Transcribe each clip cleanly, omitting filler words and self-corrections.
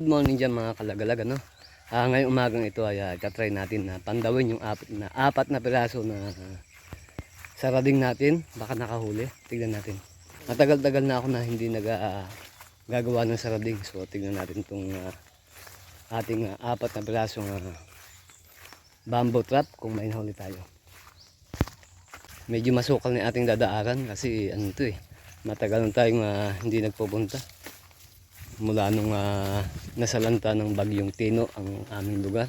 Good morning dyan mga kalagalag, ano? Ngayong umagang ito ay try natin na pandawin yung apat na piraso na sarading natin. Baka nakahuli. Tignan natin. Matagal-tagal na ako na hindi gagawa ng sarading. So tignan natin itong ating apat na pirasong bamboo trap kung may nahuli tayo. Medyo masukal na ating dadaaran kasi ano to matagal na tayong hindi nagpupunta. Mula nung nasalanta ng bagyong Tino ang aming lugar.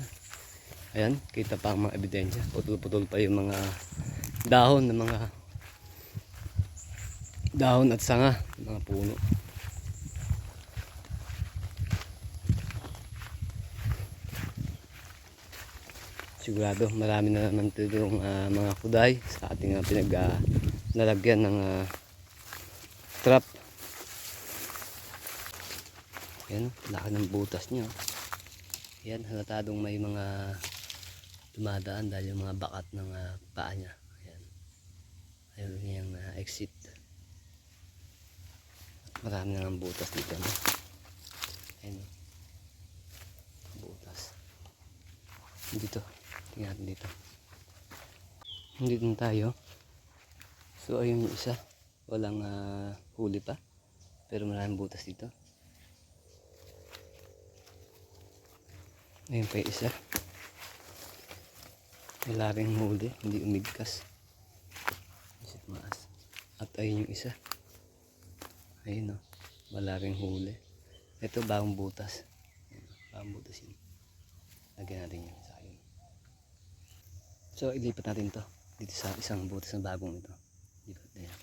Ayan, kita pa ang mga ebidensya. Putol-putol pa yung mga dahon ng mga dahon at sanga ng mga puno. Sigurado marami na naman itong mga kuday sa ating nalagyan ng trap. Yan, laki ng butas niya. Yan, halatadong may mga dumadaan dahil yung mga bakat ng paa niya. Ayan. Ayun yung exit. Marami na ng butas dito. No? Ayan. Butas. Dito. Tingnan natin dito. Dito na tayo. So ayun yung isa. Walang huli pa. Pero maraming butas dito. Ayun pa yung isa. Wala rin huli, hindi umigkas. At ayun yung isa. Ayun o, wala rin huli. Ito bagong butas. Bagong butas yun. Lagyan natin yun sa akin. So ilipat natin to dito sa isang butas na bagong ito. Lipat na yan.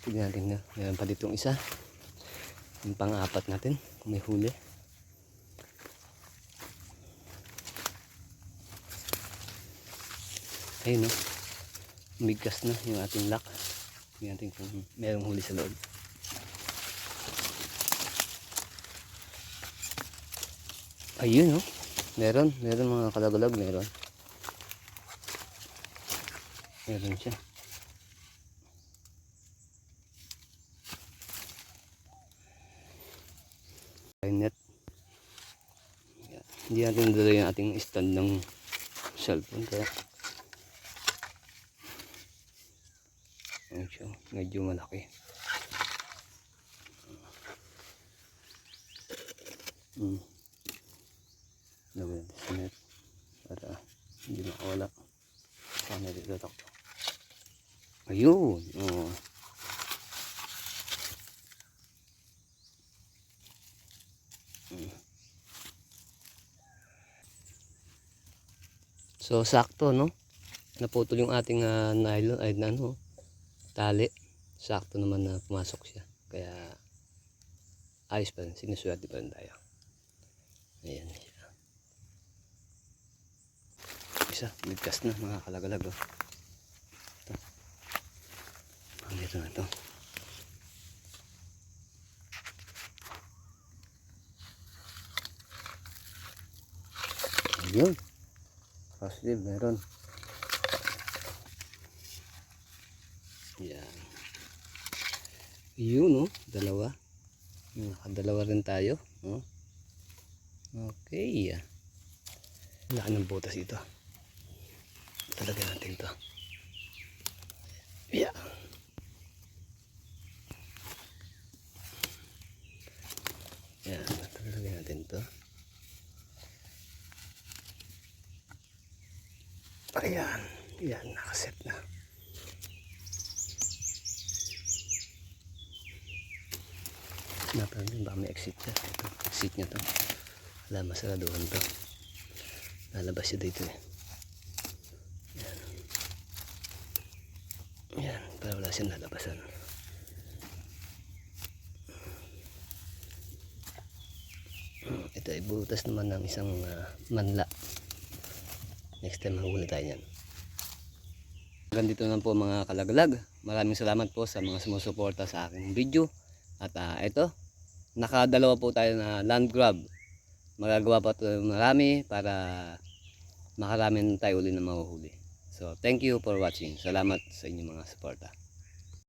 Tignan natin na. Meron pa ditong isa. Yung pang-apat natin. Kung may huli. Ayun no. Umigkas na yung ating lock. Tignan natin kung merong huli sa loob. Ayun no. Meron mga kalagalag. Meron siya. Net. Hindi natin dala yung ating stand ng cellphone kaya siya, medyo malaki. Lagyan natin sa net para hindi makawala. Sana dito takto. Ayun. So sakto no, naputol yung ating nylon ay tali. Sakto naman na pumasok siya. Kaya ayos pa rin, sinuswerte pa rin tayo. Ayan siya. Isa, bigkas na mga kalagalag. Ito. Dito na ito. Ayun. Positive, meron. Yan. Yun, no? Dalawa. Nakadalawa rin tayo. No? Okay. Laki ng butas ito. Talaga natin ito. Yeah. Yan. Talaga natin ito. Ayan. Yan. Nakaset na. Napansin baka may exit siya. Ito, exit niya to. Wala, masaraduhan to. Lalabas siya dito Yan. Yan, para wala siyang lalabasan. Ito ay butas naman ng isang manla. Next time mahuli tayo yan. Hanggang dito na po mga kalagalag. Maraming salamat po sa mga sumusuporta sa aking video. At ito, nakadalawa po tayo na land grab. Magagawa pa ito marami para makarami tayo uli na mahuhuli. So thank you for watching. Salamat sa inyong mga suporta.